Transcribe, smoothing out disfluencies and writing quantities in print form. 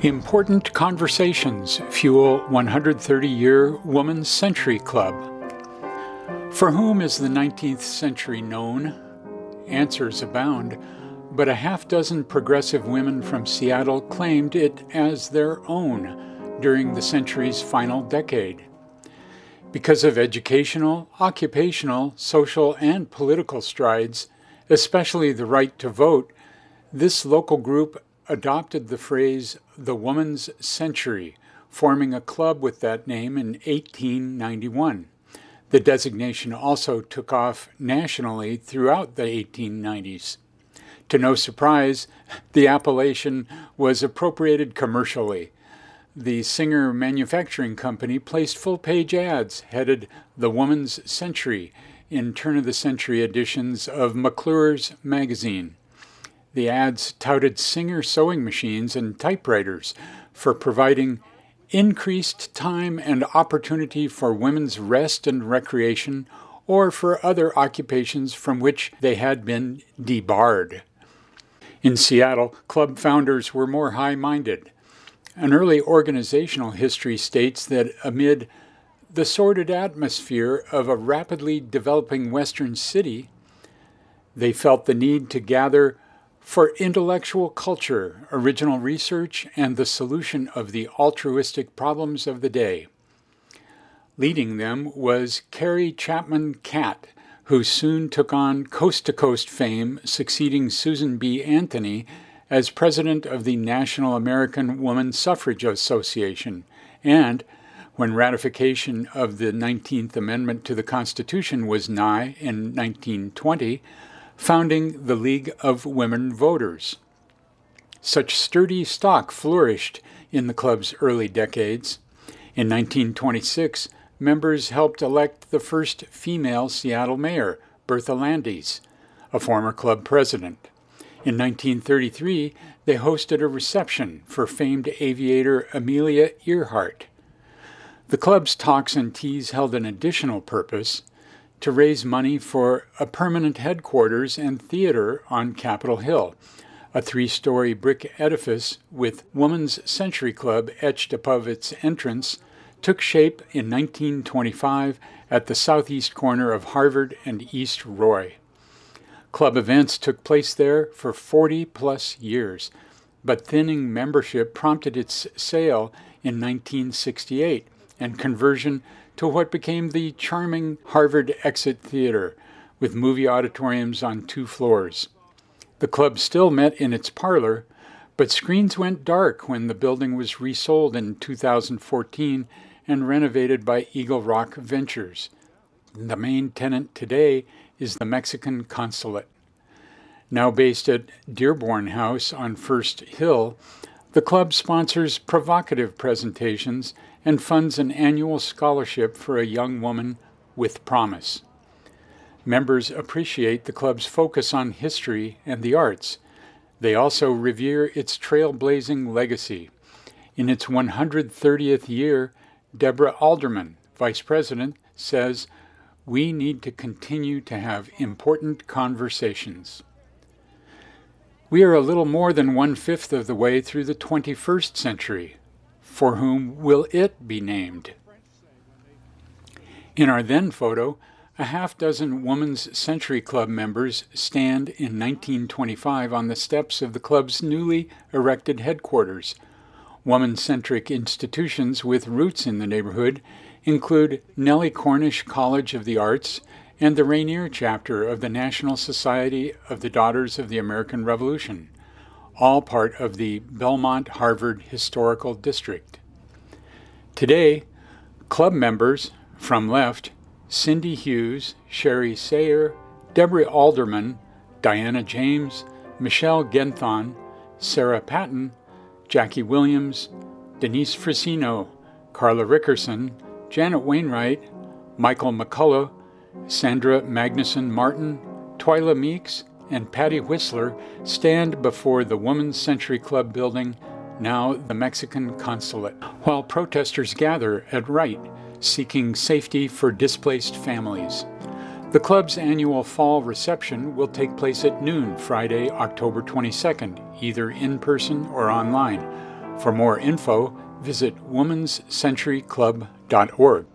Important conversations fuel 130-year Woman's Century Club. For whom is the 19th century known? Answers abound, but a half-dozen progressive women from Seattle claimed it as their own during the century's final decade. Because of educational, occupational, social, and political strides, especially the right to vote, this local group adopted the phrase the Woman's Century, forming a club with that name in 1891. The designation also took off nationally throughout the 1890s. To no surprise, the appellation was appropriated commercially. The Singer Manufacturing Company placed full-page ads headed The Woman's Century in turn-of-the-century editions of McClure's magazine. The ads touted Singer sewing machines and typewriters for providing increased time and opportunity for women's rest and recreation, or for other occupations from which they had been debarred. In Seattle, club founders were more high-minded. An early organizational history states that amid the sordid atmosphere of a rapidly developing Western city, they felt the need to gather for intellectual culture, original research, and the solution of the altruistic problems of the day. Leading them was Carrie Chapman Catt, who soon took on coast-to-coast fame, succeeding Susan B. Anthony as president of the National American Woman Suffrage Association, and, when ratification of the 19th Amendment to the Constitution was nigh in 1920, founding the League of Women Voters. Such sturdy stock flourished in the club's early decades. In 1926, members helped elect the first female Seattle mayor, Bertha Landis, a former club president. In 1933, they hosted a reception for famed aviator Amelia Earhart. The club's talks and teas held an additional purpose: to raise money for a permanent headquarters and theater on Capitol Hill. A 3-story brick edifice with Woman's Century Club etched above its entrance took shape in 1925 at the southeast corner of Harvard and East Roy. Club events took place there for 40-plus years, but thinning membership prompted its sale in 1968 and conversion to what became the charming Harvard Exit Theater, with movie auditoriums on 2 floors. The club still met in its parlor, but screens went dark when the building was resold in 2014 and renovated by Eagle Rock Ventures. The main tenant today is the Mexican Consulate. Now based at Dearborn House on First Hill, the club sponsors provocative presentations and funds an annual scholarship for a young woman with promise. Members appreciate the club's focus on history and the arts. They also revere its trailblazing legacy. In its 130th year, Deborah Alderman, vice president, says, "We need to continue to have important conversations." We are a little more than 1/5 of the way through the 21st century. For whom will it be named? In our then photo, a half-dozen Woman's Century Club members stand in 1925 on the steps of the club's newly erected headquarters. Woman-centric institutions with roots in the neighborhood include Nellie Cornish College of the Arts and the Rainier chapter of the National Society of the Daughters of the American Revolution, all part of the Belmont-Harvard Historical District. Today, club members, from left, Cindy Hughes, Sherry Sayer, Deborah Alderman, Diana James, Michelle Genthon, Sarah Patton, Jackie Williams, Denise Frasino, Carla Rickerson, Janet Wainwright, Michael McCullough, Sandra Magnuson Martin, Twyla Meeks, and Patty Whistler stand before the Women's Century Club building, now the Mexican Consulate, while protesters gather at Wright, seeking safety for displaced families. The club's annual fall reception will take place at noon Friday, October 22nd, either in person or online. For more info, visit womanscenturyclub.org.